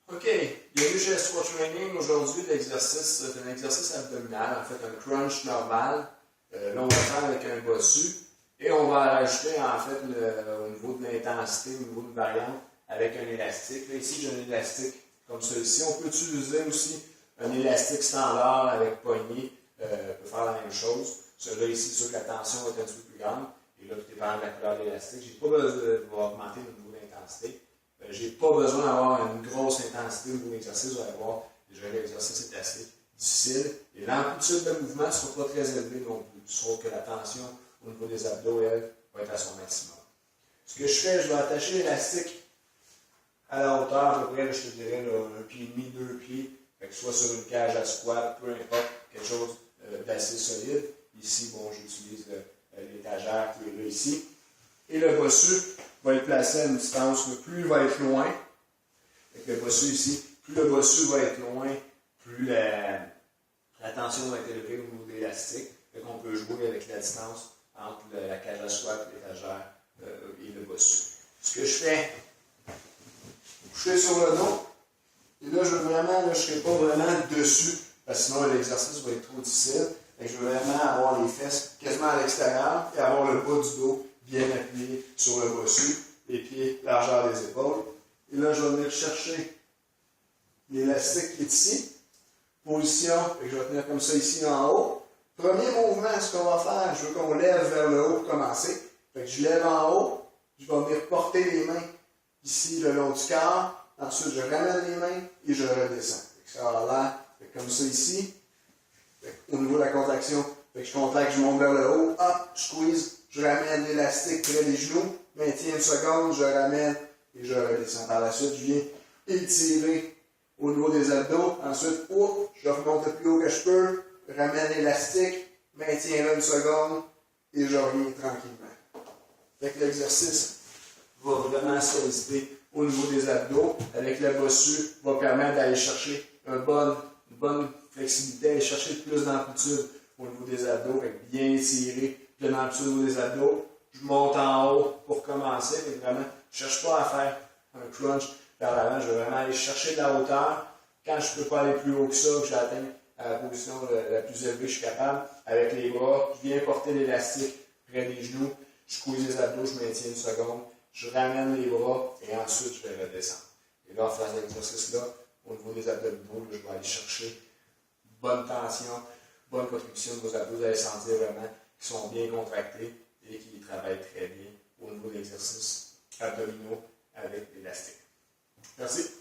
OK, bienvenue chez S3 Training. Aujourd'hui, l'exercice, c'est un exercice abdominal, en fait un crunch normal. Là, on va le faire avec un bossu et on va rajouter en fait au niveau de l'intensité, au niveau de variante, avec un élastique. Là, ici, j'ai un élastique comme celui-ci. On peut utiliser aussi un élastique standard avec poignée. On peut faire la même chose. Celui-là ici, sûr que la tension va être un petit peu plus grande. Et là, tout dépend de la couleur de l'élastique. J'ai pas besoin de augmenter le niveau d'intensité. J'ai pas besoin d'avoir une grosse intensité au niveau de l'exercice. Vous allez voir, déjà l'exercice est assez difficile. Et l'amplitude de mouvement ne sera pas très élevée non plus. Sauf que la tension au niveau des abdos, elle, va être à son maximum. Ce que je fais, je vais attacher l'élastique à la hauteur, à peu près, je te dirais, là, 1,5 pied, 2 pieds. Fait que soit sur une cage à squat, peu importe, quelque chose d'assez solide. Ici, bon, j'utilise l'étagère qui est là ici. Et le bossu va être placé à une distance, plus il va être loin. Avec le bossu ici, plus le bossu va être loin, plus la tension va être élevée au niveau de l'élastique. Fait qu'on peut jouer avec la distance entre la cage à squat, l'étagère et le bossu. Ce que je fais, je suis sur le dos. Et là, je veux vraiment, je ne serai pas vraiment dessus, parce que sinon l'exercice va être trop difficile. Et je veux vraiment avoir les fesses quasiment à l'extérieur et avoir le bas du dos bien appuyé sur le bossu, les pieds, largeur des épaules. Et là, je vais venir chercher l'élastique qui est ici. Position, et je vais tenir comme ça ici en haut. Premier mouvement, ce qu'on va faire, je veux qu'on lève vers le haut pour commencer. Fait que je lève en haut, je vais venir porter les mains ici le long du corps. Ensuite, je ramène les mains et je redescends. Ça va l'air comme ça ici. Au niveau de la contraction, je contracte, je monte vers le haut, hop, je squeeze, je ramène l'élastique près des genoux, maintiens une seconde, je ramène et je redescends. Par la suite, je viens étirer au niveau des abdos. Ensuite, je remonte le plus haut que je peux, ramène l'élastique, maintiens là une seconde et je reviens tranquillement. Fait que l'exercice va vraiment solliciter au niveau des abdos. Avec le bossu, va permettre d'aller chercher une bonne flexibilité, aller chercher plus d'amplitude au niveau des abdos, avec bien étirer, plein d'amplitude au niveau des abdos. Je monte en haut pour commencer, mais vraiment, je ne cherche pas à faire un crunch vers l'avant, je veux vraiment aller chercher de la hauteur. Quand je ne peux pas aller plus haut que ça, que j'atteins à la position la plus élevée, je suis capable, avec les bras, je viens porter l'élastique près des genoux, je squeeze les abdos, je maintiens une seconde, je ramène les bras et ensuite je vais redescendre. Et là, en faisant cet exercice-là, au niveau des abdominaux, je vais aller chercher bonne tension, bonne contraction de vos abdos. Vous allez sentir vraiment qu'ils sont bien contractés et qu'ils travaillent très bien au niveau de l'exercice abdominaux avec l'élastique. Merci.